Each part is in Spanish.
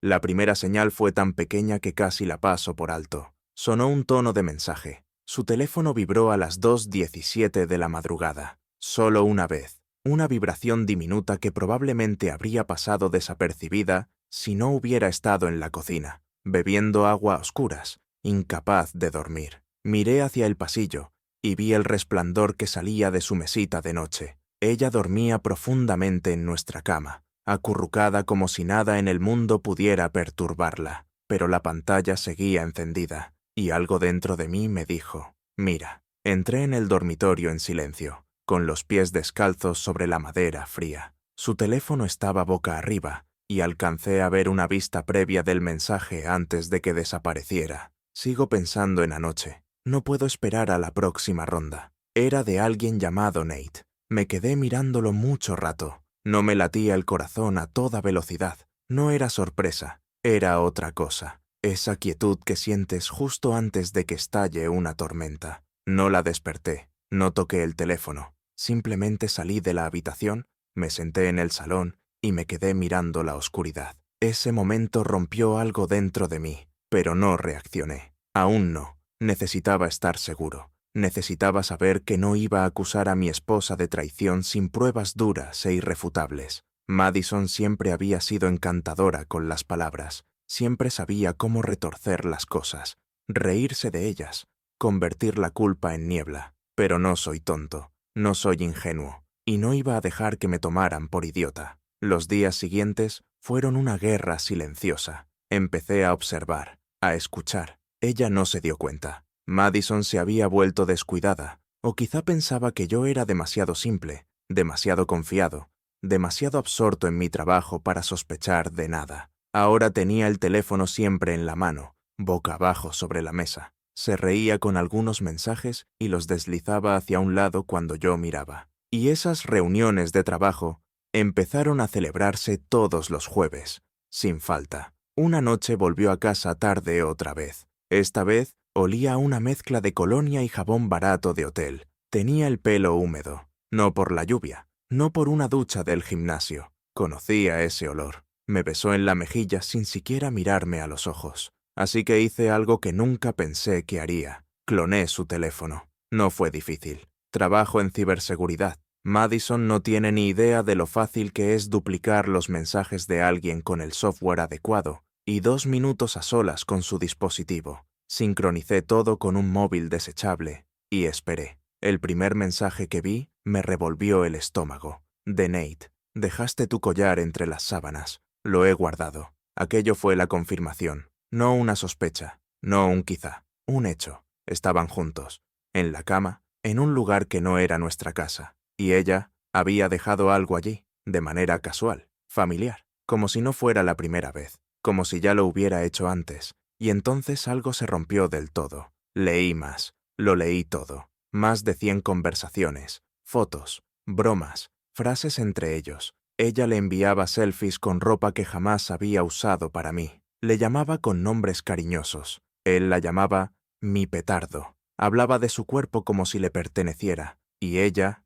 La primera señal fue tan pequeña que casi la paso por alto. Sonó un tono de mensaje. Su teléfono vibró a las 2:17 de la madrugada. Solo una vez. Una vibración diminuta que probablemente habría pasado desapercibida si no hubiera estado en la cocina, bebiendo agua a oscuras, incapaz de dormir. Miré hacia el pasillo y vi el resplandor que salía de su mesita de noche. Ella dormía profundamente en nuestra cama, acurrucada como si nada en el mundo pudiera perturbarla, pero la pantalla seguía encendida, y algo dentro de mí me dijo, «Mira». Entré en el dormitorio en silencio, con los pies descalzos sobre la madera fría. Su teléfono estaba boca arriba, y alcancé a ver una vista previa del mensaje antes de que desapareciera. Sigo pensando en anoche. No puedo esperar a la próxima ronda. Era de alguien llamado Nate. Me quedé mirándolo mucho rato. No me latía el corazón a toda velocidad. No era sorpresa, era otra cosa. Esa quietud que sientes justo antes de que estalle una tormenta. No la desperté, no toqué el teléfono. Simplemente salí de la habitación, me senté en el salón y me quedé mirando la oscuridad. Ese momento rompió algo dentro de mí, pero no reaccioné. Aún no. Necesitaba estar seguro. Necesitaba saber que no iba a acusar a mi esposa de traición sin pruebas duras e irrefutables. Madison siempre había sido encantadora con las palabras. Siempre sabía cómo retorcer las cosas, reírse de ellas, convertir la culpa en niebla. Pero no soy tonto, no soy ingenuo, y no iba a dejar que me tomaran por idiota. Los días siguientes fueron una guerra silenciosa. Empecé a observar, a escuchar. Ella no se dio cuenta. Madison se había vuelto descuidada, o quizá pensaba que yo era demasiado simple, demasiado confiado, demasiado absorto en mi trabajo para sospechar de nada. Ahora tenía el teléfono siempre en la mano, boca abajo sobre la mesa. Se reía con algunos mensajes y los deslizaba hacia un lado cuando yo miraba. Y esas reuniones de trabajo empezaron a celebrarse todos los jueves, sin falta. Una noche volvió a casa tarde otra vez. Esta vez olía a una mezcla de colonia y jabón barato de hotel. Tenía el pelo húmedo, no por la lluvia, no por una ducha del gimnasio. Conocía ese olor. Me besó en la mejilla sin siquiera mirarme a los ojos. Así que hice algo que nunca pensé que haría. Cloné su teléfono. No fue difícil. Trabajo en ciberseguridad. Madison no tiene ni idea de lo fácil que es duplicar los mensajes de alguien con el software adecuado, y 2 minutos a solas con su dispositivo. Sincronicé todo con un móvil desechable y esperé. El primer mensaje que vi me revolvió el estómago. De Nate. Dejaste tu collar entre las sábanas. Lo he guardado. Aquello fue la confirmación. No una sospecha, no un quizá, un hecho. Estaban juntos, en la cama, en un lugar que no era nuestra casa. Y ella había dejado algo allí, de manera casual, familiar, como si no fuera la primera vez, como si ya lo hubiera hecho antes. Y entonces algo se rompió del todo. Leí más, lo leí todo. Más de 100 conversaciones, fotos, bromas, frases entre ellos. Ella le enviaba selfies con ropa que jamás había usado para mí. Le llamaba con nombres cariñosos. Él la llamaba mi petardo. Hablaba de su cuerpo como si le perteneciera. Y ella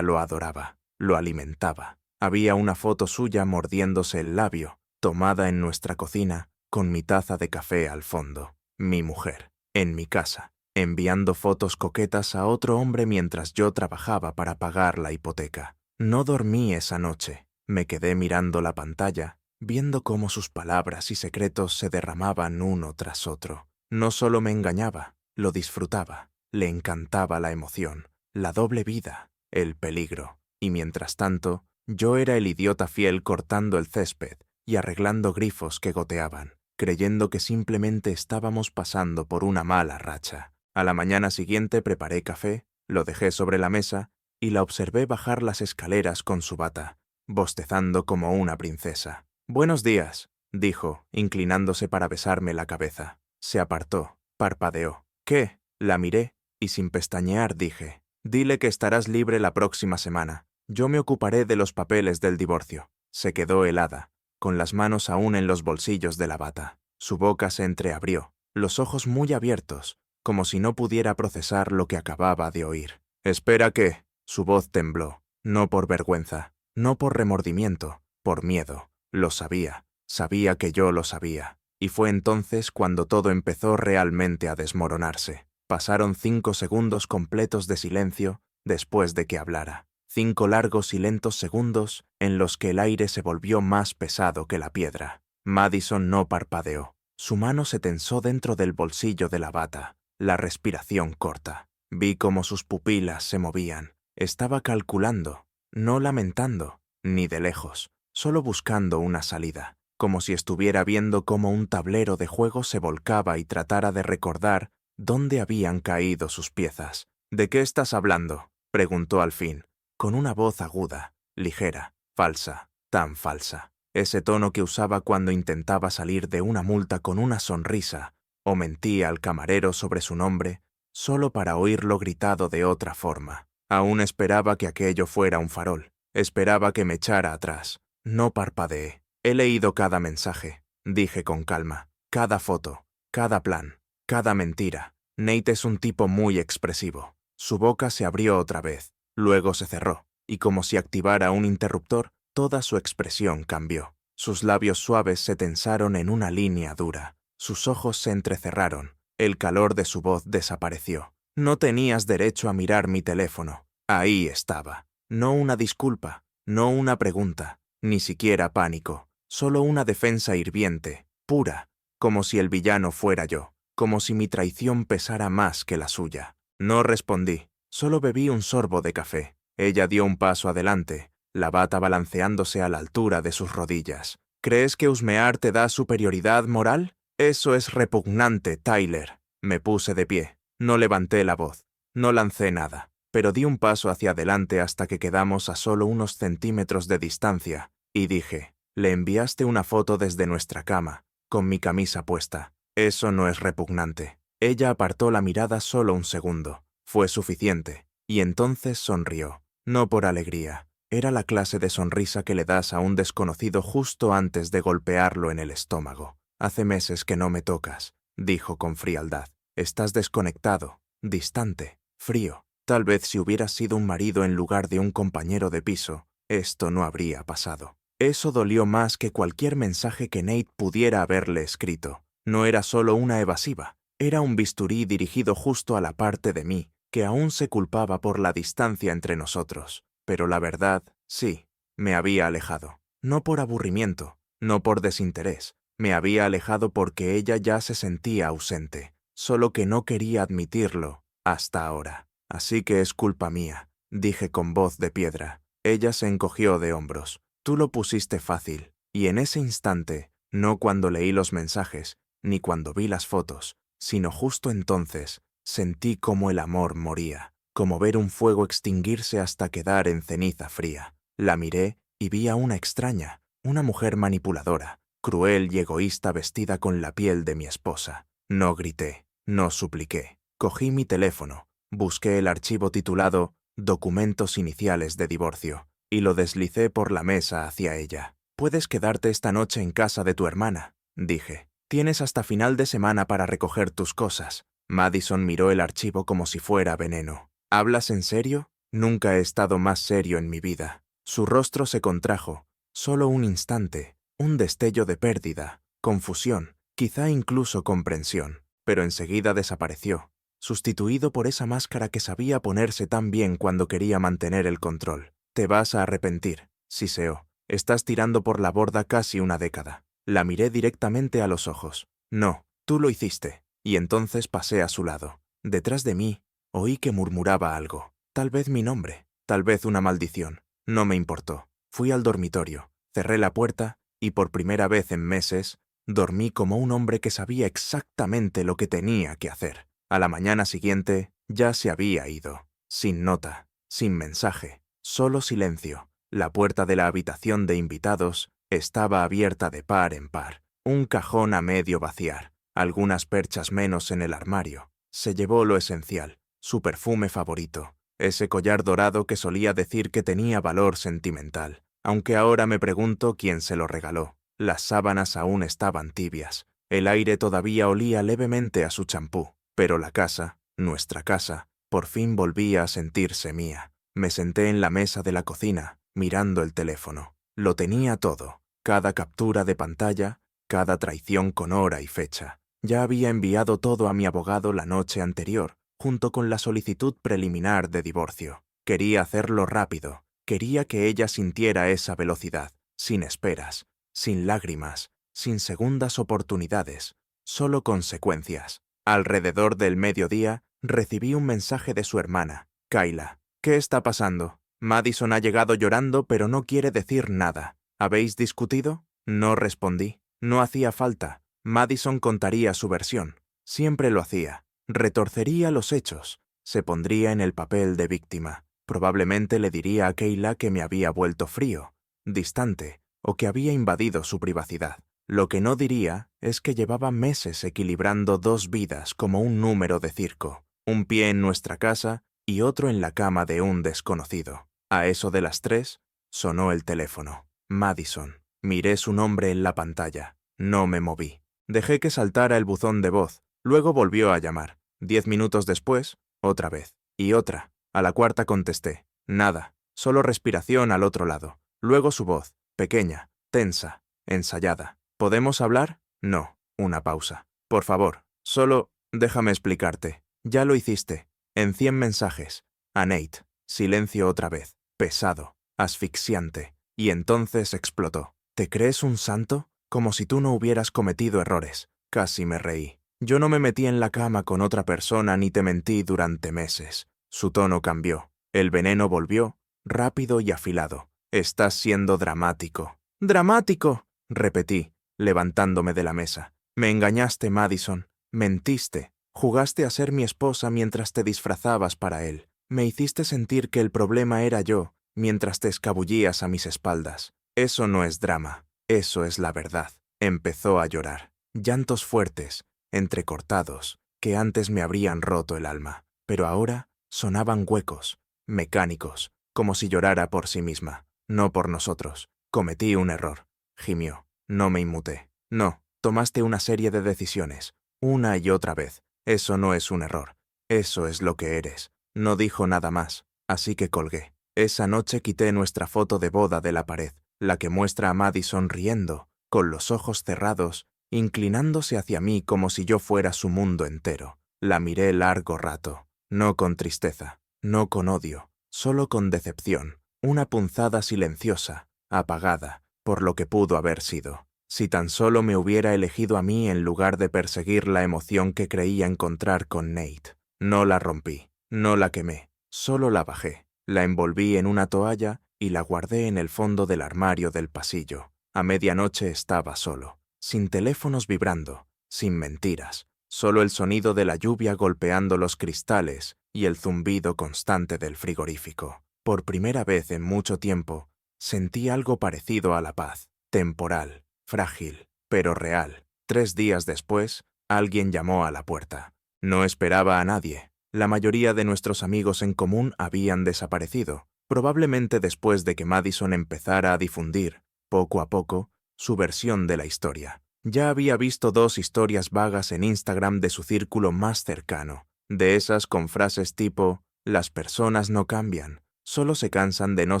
lo adoraba, lo alimentaba. Había una foto suya mordiéndose el labio, tomada en nuestra cocina, con mi taza de café al fondo. Mi mujer, en mi casa, enviando fotos coquetas a otro hombre mientras yo trabajaba para pagar la hipoteca. No dormí esa noche. Me quedé mirando la pantalla, viendo cómo sus palabras y secretos se derramaban uno tras otro. No solo me engañaba, lo disfrutaba. Le encantaba la emoción, la doble vida, el peligro. Y mientras tanto, yo era el idiota fiel cortando el césped y arreglando grifos que goteaban, creyendo que simplemente estábamos pasando por una mala racha. A la mañana siguiente preparé café, lo dejé sobre la mesa y la observé bajar las escaleras con su bata, bostezando como una princesa. «Buenos días», dijo, inclinándose para besarme la cabeza. Se apartó, parpadeó. «¿Qué?» La miré y sin pestañear dije, «Dile que estarás libre la próxima semana. Yo me ocuparé de los papeles del divorcio». Se quedó helada, con las manos aún en los bolsillos de la bata. Su boca se entreabrió, los ojos muy abiertos, como si no pudiera procesar lo que acababa de oír. «¿Espera qué?» Su voz tembló, no por vergüenza, no por remordimiento, por miedo. Lo sabía. Sabía que yo lo sabía. Y fue entonces cuando todo empezó realmente a desmoronarse. Pasaron 5 segundos completos de silencio después de que hablara. 5 largos y lentos segundos en los que el aire se volvió más pesado que la piedra. Madison no parpadeó. Su mano se tensó dentro del bolsillo de la bata, la respiración corta. Vi cómo sus pupilas se movían. Estaba calculando, no lamentando, ni de lejos, solo buscando una salida, como si estuviera viendo cómo un tablero de juego se volcaba y tratara de recordar dónde habían caído sus piezas. ¿De qué estás hablando?, preguntó al fin, con una voz aguda, ligera, falsa, tan falsa. Ese tono que usaba cuando intentaba salir de una multa con una sonrisa, o mentía al camarero sobre su nombre, solo para oírlo gritado de otra forma. Aún esperaba que aquello fuera un farol. Esperaba que me echara atrás. No parpadeé. He leído cada mensaje, dije con calma. Cada foto, cada plan, cada mentira. Nate es un tipo muy expresivo. Su boca se abrió otra vez, luego se cerró, y como si activara un interruptor, toda su expresión cambió. Sus labios suaves se tensaron en una línea dura. Sus ojos se entrecerraron. El calor de su voz desapareció. No tenías derecho a mirar mi teléfono. Ahí estaba. No una disculpa, no una pregunta, ni siquiera pánico. Solo una defensa hirviente, pura, como si el villano fuera yo, como si mi traición pesara más que la suya. No respondí, solo bebí un sorbo de café. Ella dio un paso adelante, la bata balanceándose a la altura de sus rodillas. ¿Crees que husmear te da superioridad moral? Eso es repugnante, Tyler. Me puse de pie. No levanté la voz. No lancé nada, pero di un paso hacia adelante hasta que quedamos a solo unos centímetros de distancia, y dije, le enviaste una foto desde nuestra cama, con mi camisa puesta. Eso no es repugnante. Ella apartó la mirada solo un segundo. Fue suficiente, y entonces sonrió. No por alegría. Era la clase de sonrisa que le das a un desconocido justo antes de golpearlo en el estómago. Hace meses que no me tocas, dijo con frialdad. Estás desconectado, distante, frío. Tal vez si hubieras sido un marido en lugar de un compañero de piso, esto no habría pasado. Eso dolió más que cualquier mensaje que Nate pudiera haberle escrito. No era solo una evasiva, era un bisturí dirigido justo a la parte de mí, que aún se culpaba por la distancia entre nosotros. Pero la verdad, sí, me había alejado. No por aburrimiento, no por desinterés. Me había alejado porque ella ya se sentía ausente, solo que no quería admitirlo hasta ahora. Así que es culpa mía, dije con voz de piedra. Ella se encogió de hombros. Tú lo pusiste fácil, y en ese instante, no cuando leí los mensajes, ni cuando vi las fotos, sino justo entonces, sentí como el amor moría, como ver un fuego extinguirse hasta quedar en ceniza fría. La miré y vi a una extraña, una mujer manipuladora, cruel y egoísta vestida con la piel de mi esposa. No grité, no supliqué. Cogí mi teléfono, busqué el archivo titulado Documentos iniciales de divorcio y lo deslicé por la mesa hacia ella. Puedes quedarte esta noche en casa de tu hermana, dije. Tienes hasta final de semana para recoger tus cosas. Madison miró el archivo como si fuera veneno. ¿Hablas en serio? Nunca he estado más serio en mi vida. Su rostro se contrajo, solo un instante, un destello de pérdida, confusión, quizá incluso comprensión, pero enseguida desapareció, sustituido por esa máscara que sabía ponerse tan bien cuando quería mantener el control. Te vas a arrepentir, siseó. Estás tirando por la borda casi una década. La miré directamente a los ojos. No, tú lo hiciste. Y entonces pasé a su lado. Detrás de mí, oí que murmuraba algo. Tal vez mi nombre, tal vez una maldición. No me importó. Fui al dormitorio, cerré la puerta y por primera vez en meses, dormí como un hombre que sabía exactamente lo que tenía que hacer. A la mañana siguiente, ya se había ido. Sin nota, sin mensaje, solo silencio. La puerta de la habitación de invitados estaba abierta de par en par. Un cajón a medio vaciar, algunas perchas menos en el armario. Se llevó lo esencial, su perfume favorito, ese collar dorado que solía decir que tenía valor sentimental, aunque ahora me pregunto quién se lo regaló. Las sábanas aún estaban tibias, el aire todavía olía levemente a su champú, pero la casa, nuestra casa, por fin volvía a sentirse mía. Me senté en la mesa de la cocina, mirando el teléfono. Lo tenía todo. cada captura de pantalla, cada traición con hora y fecha. Ya había enviado todo a mi abogado la noche anterior, junto con la solicitud preliminar de divorcio. Quería hacerlo rápido, quería que ella sintiera esa velocidad, sin esperas, sin lágrimas, sin segundas oportunidades, solo consecuencias. Alrededor del mediodía, recibí un mensaje de su hermana, Kayla. ¿Qué está pasando? Madison ha llegado llorando, pero no quiere decir nada. ¿Habéis discutido? No respondí. No hacía falta. Madison contaría su versión. Siempre lo hacía. Retorcería los hechos. Se pondría en el papel de víctima. Probablemente le diría a Kayla que me había vuelto frío, distante, o que había invadido su privacidad. Lo que no diría es que llevaba meses equilibrando dos vidas como un número de circo. Un pie en nuestra casa y otro en la cama de un desconocido. A eso de las 3, sonó el teléfono. Madison. Miré su nombre en la pantalla. No me moví. Dejé que saltara el buzón de voz. Luego volvió a llamar. 10 minutos después, otra vez. Y otra. A la cuarta contesté. Nada. Solo respiración al otro lado. Luego su voz. Pequeña. Tensa. Ensayada. ¿Podemos hablar? No. Una pausa. Por favor. Solo, déjame explicarte. Ya lo hiciste. En 100 mensajes. A Nate. Silencio otra vez. Pesado. Asfixiante. Y entonces explotó. ¿Te crees un santo? Como si tú no hubieras cometido errores. Casi me reí. Yo no me metí en la cama con otra persona ni te mentí durante meses. Su tono cambió. El veneno volvió, rápido y afilado. Estás siendo dramático. ¡Dramático!, repetí, levantándome de la mesa. Me engañaste, Madison. Mentiste. Jugaste a ser mi esposa mientras te disfrazabas para él. Me hiciste sentir que el problema era yo, mientras te escabullías a mis espaldas. Eso no es drama. Eso es la verdad. Empezó a llorar. Llantos fuertes, entrecortados, que antes me habrían roto el alma. Pero ahora sonaban huecos, mecánicos, como si llorara por sí misma, no por nosotros. Cometí un error. Gimió. No me inmuté. No, tomaste una serie de decisiones, una y otra vez. Eso no es un error. Eso es lo que eres. No dijo nada más, así que colgué. Esa noche quité nuestra foto de boda de la pared, la que muestra a Madison riendo, con los ojos cerrados, inclinándose hacia mí como si yo fuera su mundo entero. La miré largo rato, no con tristeza, no con odio, solo con decepción, una punzada silenciosa, apagada, por lo que pudo haber sido. Si tan solo me hubiera elegido a mí en lugar de perseguir la emoción que creía encontrar con Nate. No la rompí, no la quemé, solo la bajé. La envolví en una toalla y la guardé en el fondo del armario del pasillo. A medianoche estaba solo, sin teléfonos vibrando, sin mentiras, solo el sonido de la lluvia golpeando los cristales y el zumbido constante del frigorífico. Por primera vez en mucho tiempo, sentí algo parecido a la paz, temporal, frágil, pero real. 3 días después, alguien llamó a la puerta. No esperaba a nadie. La mayoría de nuestros amigos en común habían desaparecido, probablemente después de que Madison empezara a difundir, poco a poco, su versión de la historia. Ya había visto 2 historias vagas en Instagram de su círculo más cercano, de esas con frases tipo, las personas no cambian, solo se cansan de no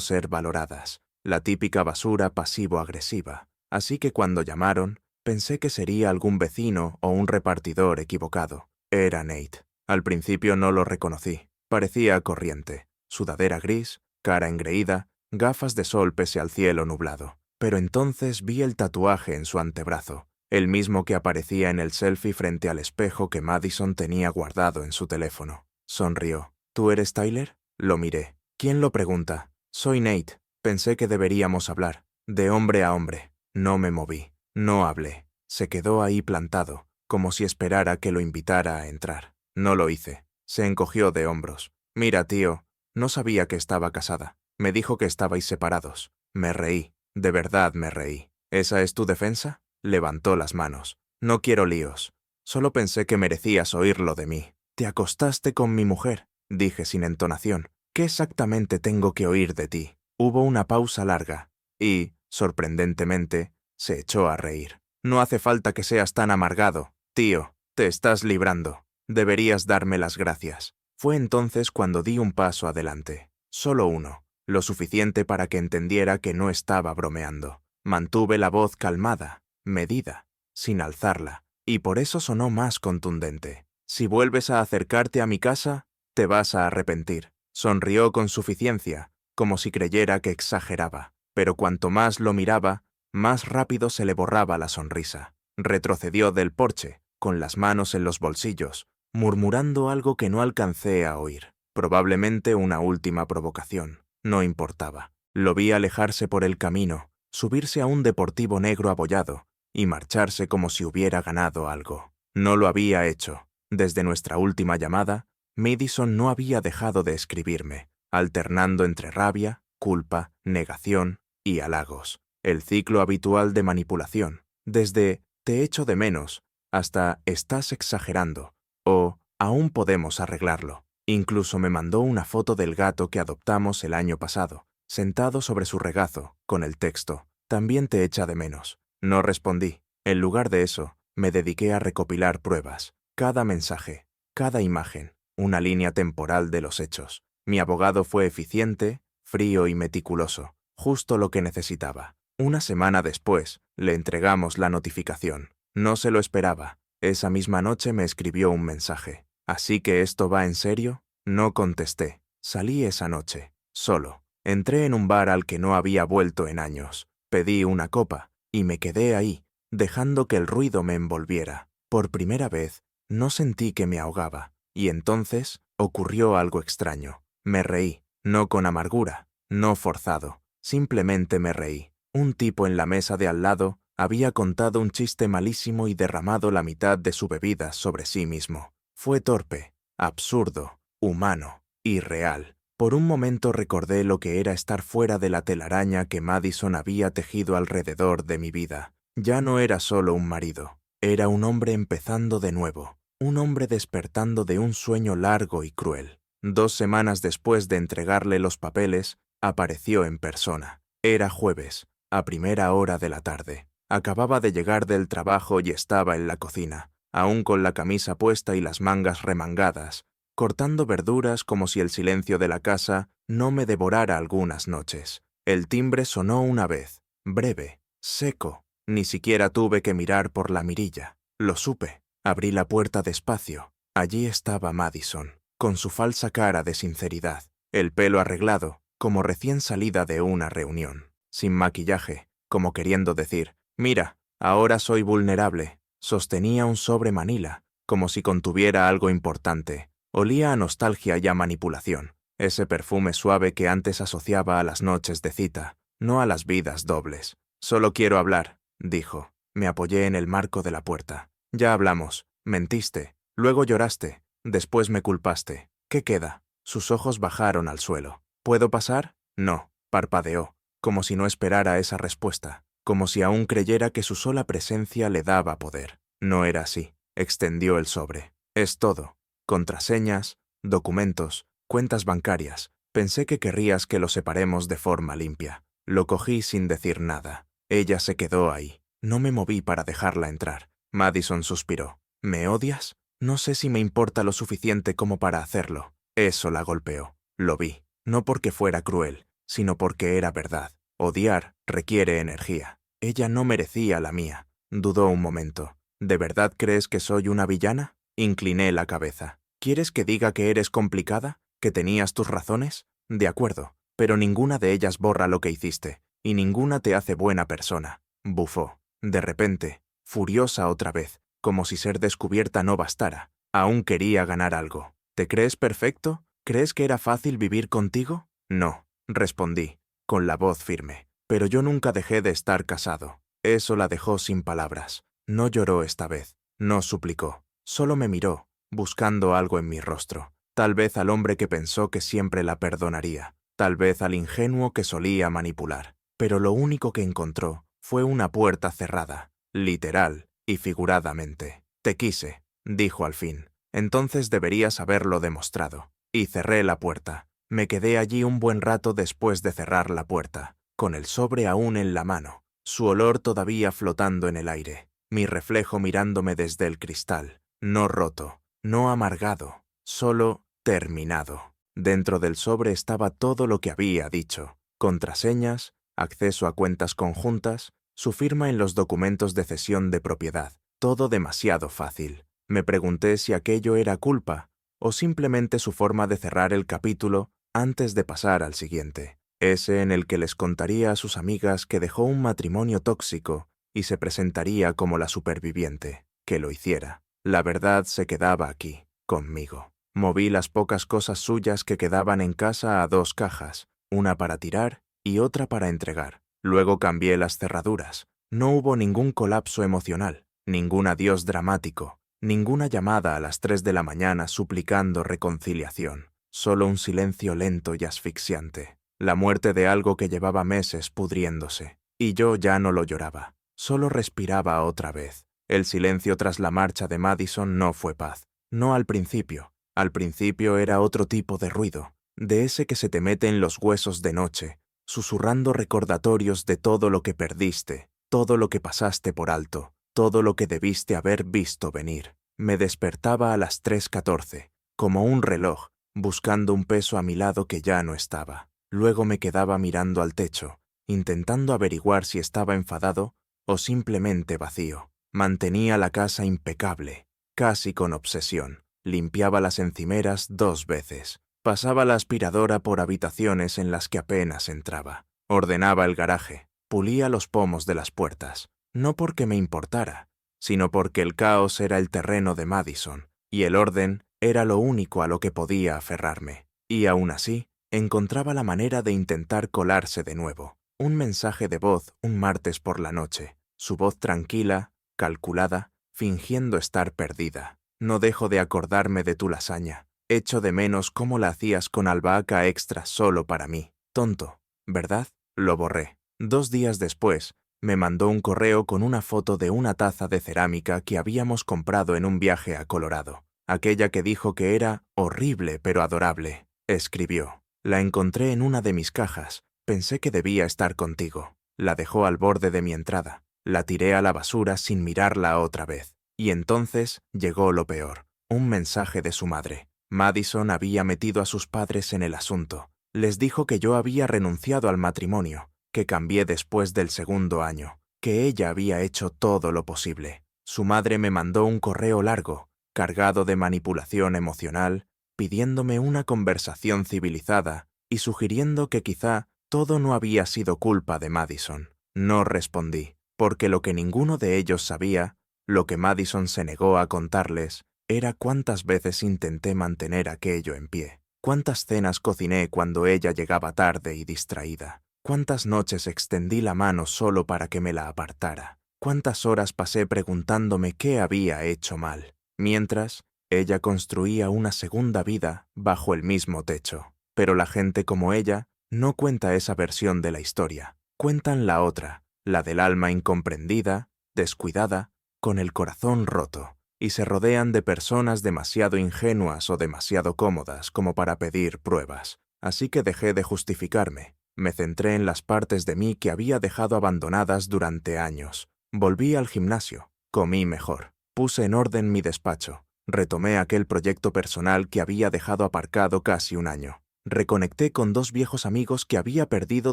ser valoradas, la típica basura pasivo-agresiva. Así que cuando llamaron, pensé que sería algún vecino o un repartidor equivocado. Era Nate. Al principio no lo reconocí. Parecía corriente. Sudadera gris, cara engreída, gafas de sol pese al cielo nublado. Pero entonces vi el tatuaje en su antebrazo, el mismo que aparecía en el selfie frente al espejo que Madison tenía guardado en su teléfono. Sonrió. ¿Tú eres Tyler? Lo miré. ¿Quién lo pregunta? Soy Nate. Pensé que deberíamos hablar. De hombre a hombre. No me moví. No hablé. Se quedó ahí plantado, como si esperara que lo invitara a entrar. No lo hice. Se encogió de hombros. Mira, tío, no sabía que estaba casada. Me dijo que estabais separados. Me reí. De verdad me reí. ¿Esa es tu defensa? Levantó las manos. No quiero líos. Solo pensé que merecías oírlo de mí. Te acostaste con mi mujer, dije sin entonación. ¿Qué exactamente tengo que oír de ti? Hubo una pausa larga y, sorprendentemente, se echó a reír. No hace falta que seas tan amargado, tío. Te estás librando. Deberías darme las gracias. Fue entonces cuando di un paso adelante. Solo uno. Lo suficiente para que entendiera que no estaba bromeando. Mantuve la voz calmada, medida, sin alzarla, y por eso sonó más contundente. «Si vuelves a acercarte a mi casa, te vas a arrepentir». Sonrió con suficiencia, como si creyera que exageraba, pero cuanto más lo miraba, más rápido se le borraba la sonrisa. Retrocedió del porche, con las manos en los bolsillos, murmurando algo que no alcancé a oír. Probablemente una última provocación. No importaba. Lo vi alejarse por el camino, subirse a un deportivo negro abollado y marcharse como si hubiera ganado algo. No lo había hecho. Desde nuestra última llamada, Madison no había dejado de escribirme, alternando entre rabia, culpa, negación y halagos. El ciclo habitual de manipulación, desde «te echo de menos» hasta «estás exagerando» o «aún podemos arreglarlo». Incluso me mandó una foto del gato que adoptamos el año pasado, sentado sobre su regazo, con el texto «también te echa de menos». No respondí. En lugar de eso, me dediqué a recopilar pruebas, cada mensaje, cada imagen, una línea temporal de los hechos. Mi abogado fue eficiente, frío y meticuloso, justo lo que necesitaba. Una semana después, le entregamos la notificación. No se lo esperaba. Esa misma noche me escribió un mensaje. «¿Así que esto va en serio?» No contesté. Salí esa noche, solo. Entré en un bar al que no había vuelto en años. Pedí una copa y me quedé ahí, dejando que el ruido me envolviera. Por primera vez, no sentí que me ahogaba. Y entonces ocurrió algo extraño. Me reí, no con amargura, no forzado. Simplemente me reí. Un tipo en la mesa de al lado había contado un chiste malísimo y derramado la mitad de su bebida sobre sí mismo. Fue torpe, absurdo, humano, irreal. Por un momento recordé lo que era estar fuera de la telaraña que Madison había tejido alrededor de mi vida. Ya no era solo un marido, era un hombre empezando de nuevo, un hombre despertando de un sueño largo y cruel. 2 semanas después de entregarle los papeles, apareció en persona. Era jueves, a primera hora de la tarde. Acababa de llegar del trabajo y estaba en la cocina, aún con la camisa puesta y las mangas remangadas, cortando verduras como si el silencio de la casa no me devorara algunas noches. El timbre sonó una vez, breve, seco. Ni siquiera tuve que mirar por la mirilla. Lo supe. Abrí la puerta despacio. Allí estaba Madison, con su falsa cara de sinceridad, el pelo arreglado, como recién salida de una reunión, sin maquillaje, como queriendo decir, «Mira, ahora soy vulnerable». Sostenía un sobre Manila, como si contuviera algo importante. Olía a nostalgia y a manipulación, ese perfume suave que antes asociaba a las noches de cita, no a las vidas dobles. «Solo quiero hablar», dijo. Me apoyé en el marco de la puerta. «Ya hablamos. Mentiste. Luego lloraste. Después me culpaste. ¿Qué queda?» Sus ojos bajaron al suelo. «¿Puedo pasar?» «No», parpadeó, como si no esperara esa respuesta, como si aún creyera que su sola presencia le daba poder. No era así. Extendió el sobre. «Es todo. Contraseñas, documentos, cuentas bancarias. Pensé que querrías que lo separemos de forma limpia». Lo cogí sin decir nada. Ella se quedó ahí. No me moví para dejarla entrar. Madison suspiró. «¿Me odias?» «No sé si me importa lo suficiente como para hacerlo». Eso la golpeó. Lo vi. No porque fuera cruel, sino porque era verdad. Odiar requiere energía. Ella no merecía la mía. Dudó un momento. «¿De verdad crees que soy una villana?» Incliné la cabeza. «¿Quieres que diga que eres complicada? ¿Que tenías tus razones? De acuerdo, pero ninguna de ellas borra lo que hiciste, y ninguna te hace buena persona». Bufó. De repente, furiosa otra vez, como si ser descubierta no bastara. Aún quería ganar algo. «¿Te crees perfecto? ¿Crees que era fácil vivir contigo?» «No», respondí, con la voz firme. «Pero yo nunca dejé de estar casado». Eso la dejó sin palabras. No lloró esta vez. No suplicó. Solo me miró, buscando algo en mi rostro. Tal vez al hombre que pensó que siempre la perdonaría. Tal vez al ingenuo que solía manipular. Pero lo único que encontró fue una puerta cerrada, literal y figuradamente. «Te quise», dijo al fin. «Entonces deberías haberlo demostrado». Y cerré la puerta. Me quedé allí un buen rato después de cerrar la puerta, con el sobre aún en la mano, su olor todavía flotando en el aire, mi reflejo mirándome desde el cristal, no roto, no amargado, solo terminado. Dentro del sobre estaba todo lo que había dicho: contraseñas, acceso a cuentas conjuntas, su firma en los documentos de cesión de propiedad. Todo demasiado fácil. Me pregunté si aquello era culpa o simplemente su forma de cerrar el capítulo antes de pasar al siguiente, ese en el que les contaría a sus amigas que dejó un matrimonio tóxico y se presentaría como la superviviente, que lo hiciera. La verdad se quedaba aquí, conmigo. Moví las pocas cosas suyas que quedaban en casa a 2 cajas, una para tirar y otra para entregar. Luego cambié las cerraduras. No hubo ningún colapso emocional, ningún adiós dramático, ninguna llamada a las 3 de la mañana suplicando reconciliación. Solo un silencio lento y asfixiante. La muerte de algo que llevaba meses pudriéndose. Y yo ya no lo lloraba. Solo respiraba otra vez. El silencio tras la marcha de Madison no fue paz. No al principio. Al principio era otro tipo de ruido, de ese que se te mete en los huesos de noche, susurrando recordatorios de todo lo que perdiste, todo lo que pasaste por alto, todo lo que debiste haber visto venir. Me despertaba a las 3:14, como un reloj, buscando un peso a mi lado que ya no estaba. Luego me quedaba mirando al techo, intentando averiguar si estaba enfadado o simplemente vacío. Mantenía la casa impecable, casi con obsesión. Limpiaba las encimeras 2 veces. Pasaba la aspiradora por habitaciones en las que apenas entraba. Ordenaba el garaje. Pulía los pomos de las puertas. No porque me importara, sino porque el caos era el terreno de Madison, y el orden era lo único a lo que podía aferrarme. Y aún así, encontraba la manera de intentar colarse de nuevo. Un mensaje de voz un martes por la noche. Su voz tranquila, calculada, fingiendo estar perdida. No dejo de acordarme de tu lasaña. Echo de menos cómo la hacías con albahaca extra solo para mí. Tonto, ¿verdad? Lo borré. 2 días después, me mandó un correo con una foto de una taza de cerámica que habíamos comprado en un viaje a Colorado. Aquella que dijo que era horrible pero adorable. Escribió. La encontré en una de mis cajas. Pensé que debía estar contigo. La dejó al borde de mi entrada. La tiré a la basura sin mirarla otra vez. Y entonces llegó lo peor, un mensaje de su madre. Madison había metido a sus padres en el asunto. Les dijo que yo había renunciado al matrimonio, que cambié después del 2.º año, que ella había hecho todo lo posible. Su madre me mandó un correo largo, cargado de manipulación emocional, pidiéndome una conversación civilizada y sugiriendo que quizá todo no había sido culpa de Madison. No respondí, porque lo que ninguno de ellos sabía, lo que Madison se negó a contarles, era cuántas veces intenté mantener aquello en pie, cuántas cenas cociné cuando ella llegaba tarde y distraída, cuántas noches extendí la mano solo para que me la apartara, cuántas horas pasé preguntándome qué había hecho mal, mientras ella construía una segunda vida bajo el mismo techo. Pero la gente como ella no cuenta esa versión de la historia, cuentan la otra, la del alma incomprendida, descuidada, con el corazón roto, y se rodean de personas demasiado ingenuas o demasiado cómodas como para pedir pruebas. Así que dejé de justificarme. Me centré en las partes de mí que había dejado abandonadas durante años. Volví al gimnasio, comí mejor, puse en orden mi despacho, retomé aquel proyecto personal que había dejado aparcado casi un año. Reconecté con 2 viejos amigos que había perdido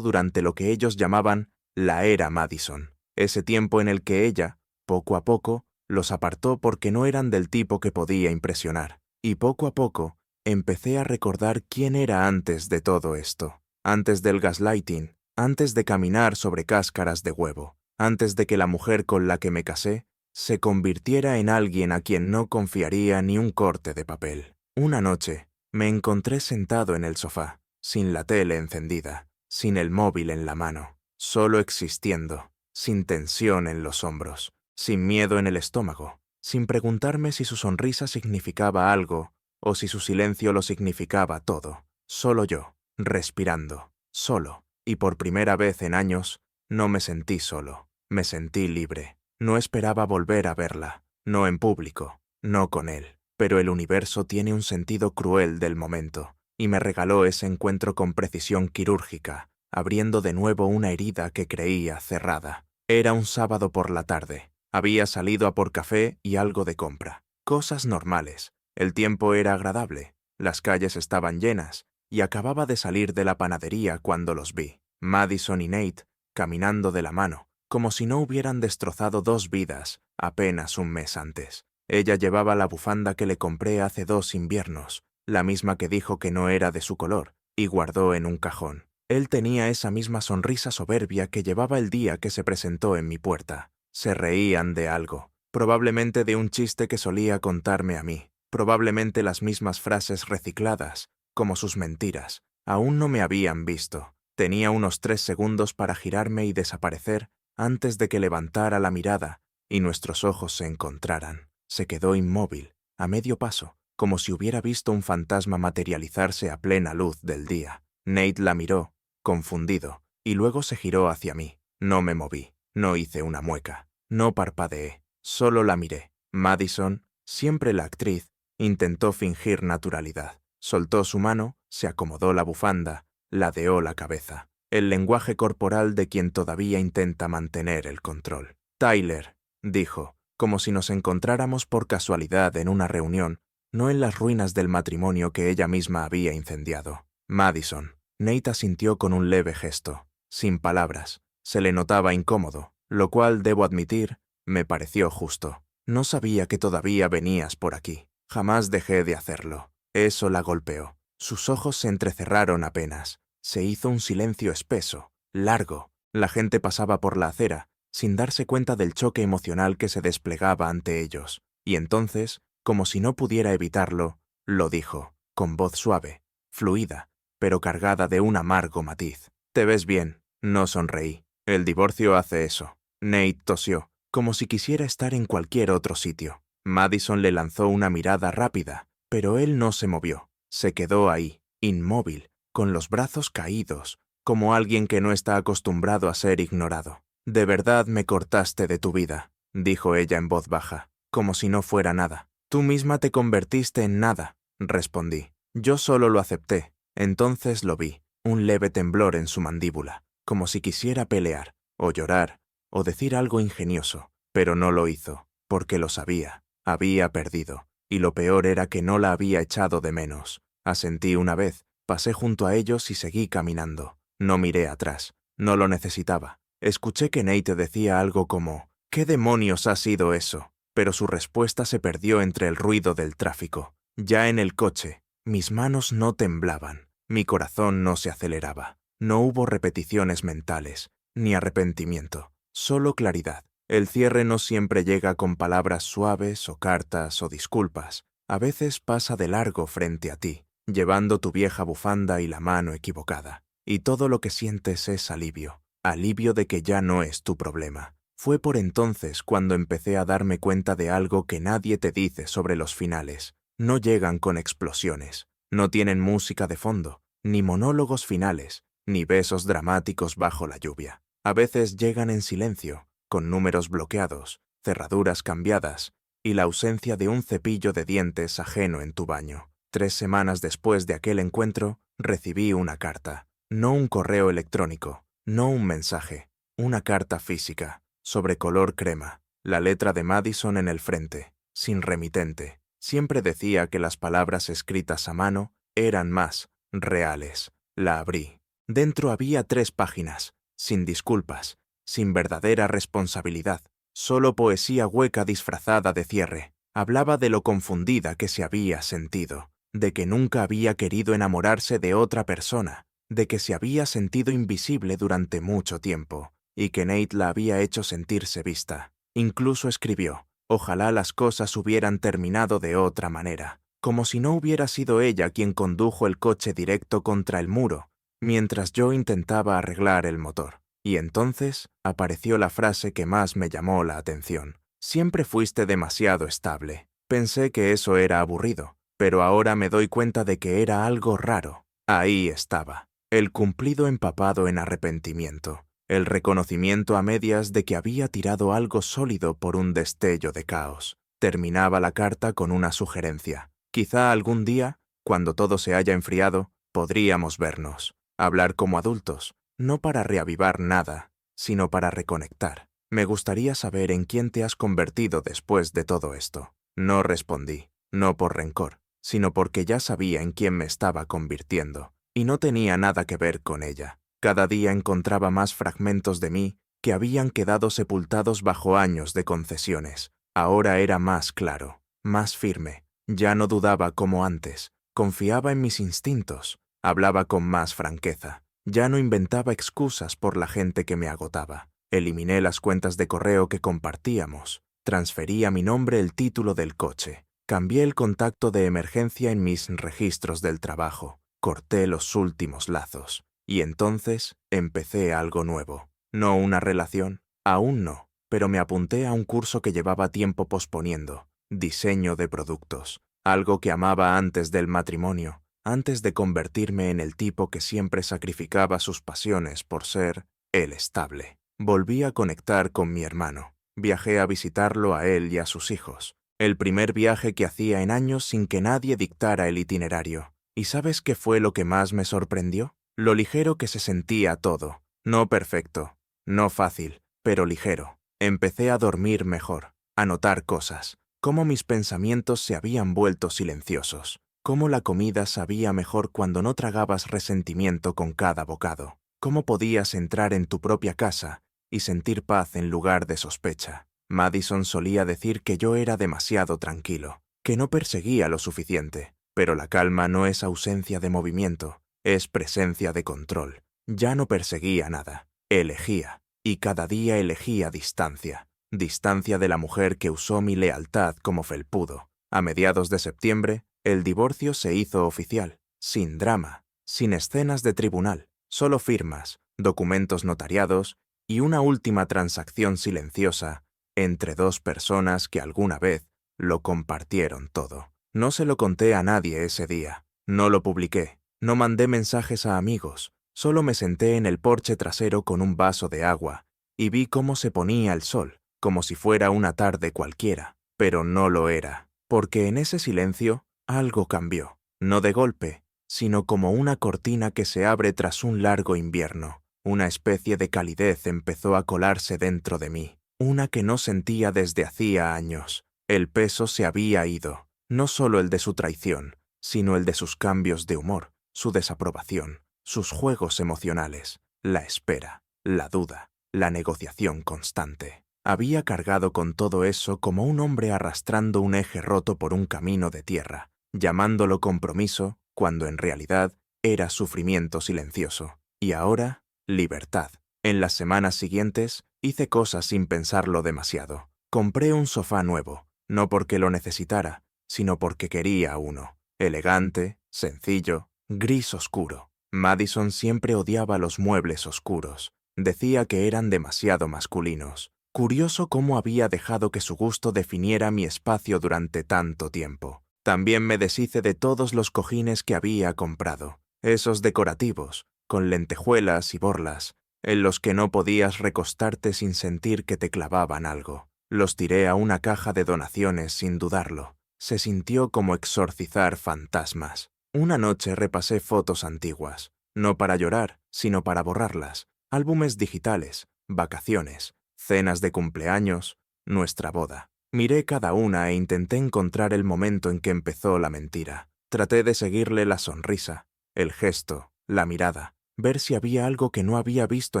durante lo que ellos llamaban la era Madison, ese tiempo en el que ella, poco a poco, los apartó porque no eran del tipo que podía impresionar. Y poco a poco, empecé a recordar quién era antes de todo esto. Antes del gaslighting, antes de caminar sobre cáscaras de huevo, antes de que la mujer con la que me casé se convirtiera en alguien a quien no confiaría ni un corte de papel. Una noche, me encontré sentado en el sofá, sin la tele encendida, sin el móvil en la mano, solo existiendo, sin tensión en los hombros, sin miedo en el estómago, sin preguntarme si su sonrisa significaba algo o si su silencio lo significaba todo. Solo yo, respirando, solo, y por primera vez en años, no me sentí solo, me sentí libre. No esperaba volver a verla, no en público, no con él, pero el universo tiene un sentido cruel del momento, y me regaló ese encuentro con precisión quirúrgica, abriendo de nuevo una herida que creía cerrada. Era un sábado por la tarde. Había salido a por café y algo de compra. Cosas normales. El tiempo era agradable. Las calles estaban llenas, y acababa de salir de la panadería cuando los vi. Madison y Nate, caminando de la mano, como si no hubieran destrozado 2 vidas apenas un mes antes. Ella llevaba la bufanda que le compré hace 2 inviernos, la misma que dijo que no era de su color, y guardó en un cajón. Él tenía esa misma sonrisa soberbia que llevaba el día que se presentó en mi puerta. Se reían de algo, probablemente de un chiste que solía contarme a mí, probablemente las mismas frases recicladas, como sus mentiras. Aún no me habían visto. Tenía unos 3 segundos para girarme y desaparecer antes de que levantara la mirada y nuestros ojos se encontraran. Se quedó inmóvil, a medio paso, como si hubiera visto un fantasma materializarse a plena luz del día. Nate la miró, confundido, y luego se giró hacia mí. No me moví, no hice una mueca, no parpadeé, solo la miré. Madison, siempre la actriz, intentó fingir naturalidad. Soltó su mano, se acomodó la bufanda, ladeó la cabeza. El lenguaje corporal de quien todavía intenta mantener el control. Tyler, dijo, como si nos encontráramos por casualidad en una reunión, no en las ruinas del matrimonio que ella misma había incendiado. Madison. Nate asintió con un leve gesto, sin palabras. Se le notaba incómodo, lo cual, debo admitir, me pareció justo. No sabía que todavía venías por aquí. Jamás dejé de hacerlo. Eso la golpeó. Sus ojos se entrecerraron apenas. Se hizo un silencio espeso, largo. La gente pasaba por la acera, sin darse cuenta del choque emocional que se desplegaba ante ellos. Y entonces, como si no pudiera evitarlo, lo dijo, con voz suave, fluida, pero cargada de un amargo matiz. «Te ves bien». No sonreí. «El divorcio hace eso». Nate tosió, como si quisiera estar en cualquier otro sitio. Madison le lanzó una mirada rápida, pero él no se movió. Se quedó ahí, inmóvil, con los brazos caídos, como alguien que no está acostumbrado a ser ignorado. «De verdad me cortaste de tu vida», dijo ella en voz baja, como si no fuera nada. «Tú misma te convertiste en nada», respondí. Yo solo lo acepté. Entonces lo vi, un leve temblor en su mandíbula, como si quisiera pelear, o llorar, o decir algo ingenioso, pero no lo hizo, porque lo sabía. Había perdido, y lo peor era que no la había echado de menos. Asentí una vez, pasé junto a ellos y seguí caminando. No miré atrás, no lo necesitaba. Escuché que Nate decía algo como, «¿Qué demonios ha sido eso?», pero su respuesta se perdió entre el ruido del tráfico. Ya en el coche, mis manos no temblaban, mi corazón no se aceleraba. No hubo repeticiones mentales, ni arrepentimiento, solo claridad. El cierre no siempre llega con palabras suaves o cartas o disculpas. A veces pasa de largo frente a ti, llevando tu vieja bufanda y la mano equivocada. Y todo lo que sientes es alivio, alivio de que ya no es tu problema. Fue por entonces cuando empecé a darme cuenta de algo que nadie te dice sobre los finales. No llegan con explosiones, no tienen música de fondo, ni monólogos finales, ni besos dramáticos bajo la lluvia. A veces llegan en silencio, con números bloqueados, cerraduras cambiadas y la ausencia de un cepillo de dientes ajeno en tu baño. 3 semanas después de aquel encuentro, recibí una carta. No un correo electrónico, no un mensaje, una carta física, sobre color crema, la letra de Madison en el frente, sin remitente. Siempre decía que las palabras escritas a mano eran más reales. La abrí. Dentro había 3 páginas, sin disculpas, sin verdadera responsabilidad, solo poesía hueca disfrazada de cierre. Hablaba de lo confundida que se había sentido, de que nunca había querido enamorarse de otra persona, de que se había sentido invisible durante mucho tiempo, y que Nate la había hecho sentirse vista. Incluso escribió, ojalá las cosas hubieran terminado de otra manera, como si no hubiera sido ella quien condujo el coche directo contra el muro, mientras yo intentaba arreglar el motor. Y entonces apareció la frase que más me llamó la atención. Siempre fuiste demasiado estable. Pensé que eso era aburrido, pero ahora me doy cuenta de que era algo raro. Ahí estaba, el cumplido empapado en arrepentimiento, el reconocimiento a medias de que había tirado algo sólido por un destello de caos. Terminaba la carta con una sugerencia. Quizá algún día, cuando todo se haya enfriado, podríamos vernos, hablar como adultos, no para reavivar nada, sino para reconectar. Me gustaría saber en quién te has convertido después de todo esto. No respondí, no por rencor, sino porque ya sabía en quién me estaba convirtiendo, y no tenía nada que ver con ella. Cada día encontraba más fragmentos de mí que habían quedado sepultados bajo años de concesiones. Ahora era más claro, más firme. Ya no dudaba como antes, confiaba en mis instintos, hablaba con más franqueza. Ya no inventaba excusas por la gente que me agotaba. Eliminé las cuentas de correo que compartíamos. Transferí a mi nombre el título del coche. Cambié el contacto de emergencia en mis registros del trabajo. Corté los últimos lazos. Y entonces empecé algo nuevo. No una relación, aún no, pero me apunté a un curso que llevaba tiempo posponiendo. Diseño de productos. Algo que amaba antes del matrimonio, antes de convertirme en el tipo que siempre sacrificaba sus pasiones por ser el estable. Volví a conectar con mi hermano. Viajé a visitarlo a él y a sus hijos. El primer viaje que hacía en años sin que nadie dictara el itinerario. ¿Y sabes qué fue lo que más me sorprendió? Lo ligero que se sentía todo. No perfecto, no fácil, pero ligero. Empecé a dormir mejor, a notar cosas. Cómo mis pensamientos se habían vuelto silenciosos. Cómo la comida sabía mejor cuando no tragabas resentimiento con cada bocado. Cómo podías entrar en tu propia casa y sentir paz en lugar de sospecha. Madison solía decir que yo era demasiado tranquilo, que no perseguía lo suficiente, pero la calma no es ausencia de movimiento, es presencia de control. Ya no perseguía nada, elegía, y cada día elegía distancia. Distancia de la mujer que usó mi lealtad como felpudo. A mediados de septiembre, el divorcio se hizo oficial, sin drama, sin escenas de tribunal, solo firmas, documentos notariados y una última transacción silenciosa entre dos personas que alguna vez lo compartieron todo. No se lo conté a nadie ese día, no lo publiqué, no mandé mensajes a amigos, solo me senté en el porche trasero con un vaso de agua y vi cómo se ponía el sol, como si fuera una tarde cualquiera, pero no lo era, porque en ese silencio algo cambió, no de golpe, sino como una cortina que se abre tras un largo invierno. Una especie de calidez empezó a colarse dentro de mí, una que no sentía desde hacía años. El peso se había ido, no solo el de su traición, sino el de sus cambios de humor, su desaprobación, sus juegos emocionales, la espera, la duda, la negociación constante. Había cargado con todo eso como un hombre arrastrando un eje roto por un camino de tierra, llamándolo compromiso cuando en realidad era sufrimiento silencioso. Y ahora, libertad. En las semanas siguientes, hice cosas sin pensarlo demasiado. Compré un sofá nuevo, no porque lo necesitara, sino porque quería uno. Elegante, sencillo, gris oscuro. Madison siempre odiaba los muebles oscuros. Decía que eran demasiado masculinos. Curioso cómo había dejado que su gusto definiera mi espacio durante tanto tiempo. También me deshice de todos los cojines que había comprado, esos decorativos, con lentejuelas y borlas, en los que no podías recostarte sin sentir que te clavaban algo. Los tiré a una caja de donaciones sin dudarlo. Se sintió como exorcizar fantasmas. Una noche repasé fotos antiguas, no para llorar, sino para borrarlas. Álbumes digitales, vacaciones, cenas de cumpleaños, nuestra boda. Miré cada una e intenté encontrar el momento en que empezó la mentira. Traté de seguirle la sonrisa, el gesto, la mirada, ver si había algo que no había visto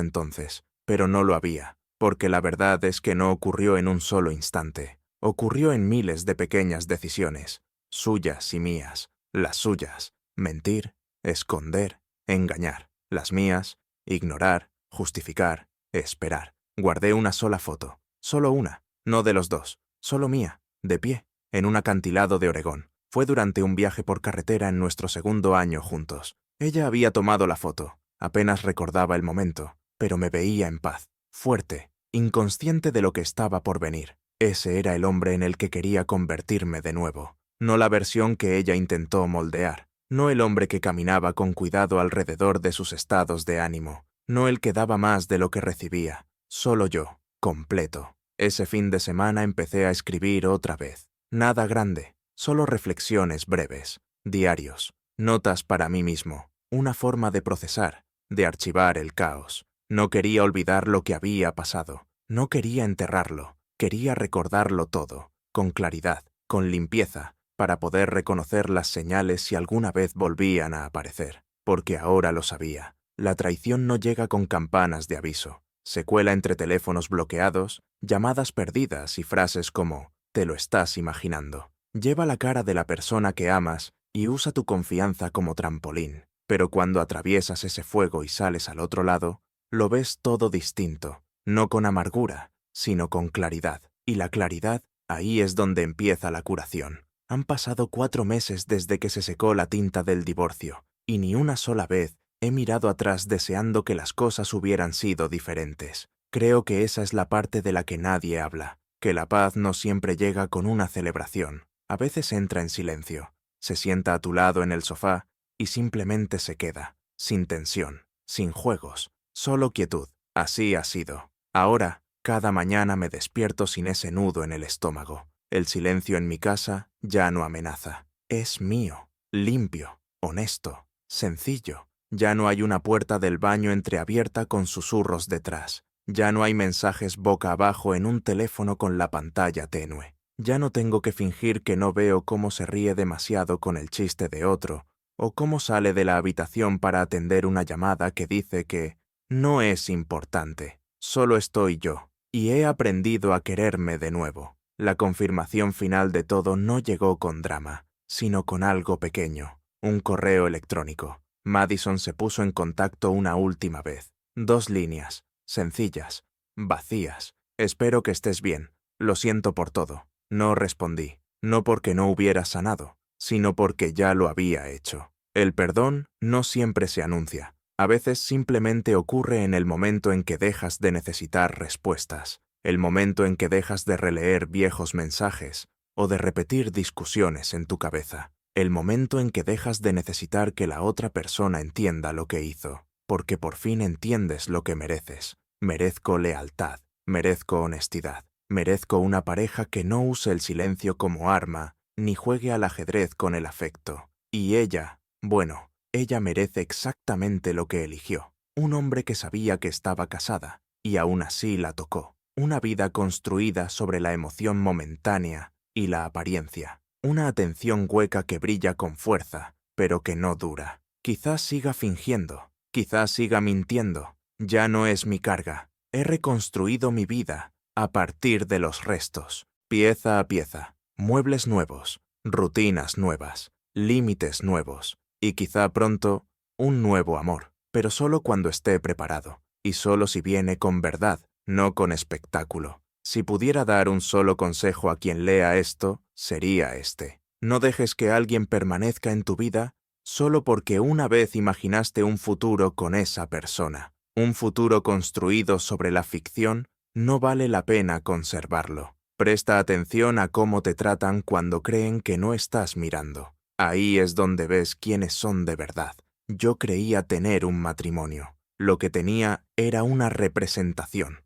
entonces, pero no lo había, porque la verdad es que no ocurrió en un solo instante. Ocurrió en miles de pequeñas decisiones, suyas y mías, las suyas, mentir, esconder, engañar, las mías, ignorar, justificar, esperar. Guardé una sola foto, solo una, no de los dos, solo mía, de pie, en un acantilado de Oregón. Fue durante un viaje por carretera en nuestro segundo año juntos. Ella había tomado la foto, apenas recordaba el momento, pero me veía en paz, fuerte, inconsciente de lo que estaba por venir. Ese era el hombre en el que quería convertirme de nuevo, no la versión que ella intentó moldear, no el hombre que caminaba con cuidado alrededor de sus estados de ánimo, no el que daba más de lo que recibía, solo yo, completo. Ese fin de semana empecé a escribir otra vez. Nada grande, solo reflexiones breves, diarios, notas para mí mismo, una forma de procesar, de archivar el caos. No quería olvidar lo que había pasado, no quería enterrarlo, quería recordarlo todo, con claridad, con limpieza, para poder reconocer las señales si alguna vez volvían a aparecer, porque ahora lo sabía. La traición no llega con campanas de aviso, Se cuela entre teléfonos bloqueados, llamadas perdidas y frases como «te lo estás imaginando». Lleva la cara de la persona que amas y usa tu confianza como trampolín. Pero cuando atraviesas ese fuego y sales al otro lado, lo ves todo distinto, no con amargura, sino con claridad. Y la claridad, ahí es donde empieza la curación. Han pasado 4 meses desde que se secó la tinta del divorcio, y ni una sola vez he mirado atrás deseando que las cosas hubieran sido diferentes. Creo que esa es la parte de la que nadie habla, que la paz no siempre llega con una celebración. A veces entra en silencio, se sienta a tu lado en el sofá y simplemente se queda, sin tensión, sin juegos, solo quietud. Así ha sido. Ahora, cada mañana me despierto sin ese nudo en el estómago. El silencio en mi casa ya no amenaza. Es mío, limpio, honesto, sencillo. Ya no hay una puerta del baño entreabierta con susurros detrás. Ya no hay mensajes boca abajo en un teléfono con la pantalla tenue. Ya no tengo que fingir que no veo cómo se ríe demasiado con el chiste de otro, o cómo sale de la habitación para atender una llamada que dice que no es importante, solo estoy yo. Y he aprendido a quererme de nuevo. La confirmación final de todo no llegó con drama, sino con algo pequeño, un correo electrónico. Madison se puso en contacto una última vez. 2 líneas, sencillas, vacías. Espero que estés bien. Lo siento por todo. No respondí, no porque no hubiera sanado, sino porque ya lo había hecho. El perdón no siempre se anuncia. A veces simplemente ocurre en el momento en que dejas de necesitar respuestas, el momento en que dejas de releer viejos mensajes o de repetir discusiones en tu cabeza. El momento en que dejas de necesitar que la otra persona entienda lo que hizo, porque por fin entiendes lo que mereces. Merezco lealtad, merezco honestidad, merezco una pareja que no use el silencio como arma, ni juegue al ajedrez con el afecto. Y ella, bueno, ella merece exactamente lo que eligió. Un hombre que sabía que estaba casada, y aún así la tocó. Una vida construida sobre la emoción momentánea y la apariencia. Una atención hueca que brilla con fuerza, pero que no dura. Quizás siga fingiendo, quizás siga mintiendo. Ya no es mi carga. He reconstruido mi vida a partir de los restos, pieza a pieza. Muebles nuevos, rutinas nuevas, límites nuevos, y quizá pronto un nuevo amor, pero solo cuando esté preparado, y solo si viene con verdad, no con espectáculo. Si pudiera dar un solo consejo a quien lea esto, sería este. No dejes que alguien permanezca en tu vida solo porque una vez imaginaste un futuro con esa persona. Un futuro construido sobre la ficción no vale la pena conservarlo. Presta atención a cómo te tratan cuando creen que no estás mirando. Ahí es donde ves quiénes son de verdad. Yo creía tener un matrimonio. Lo que tenía era una representación.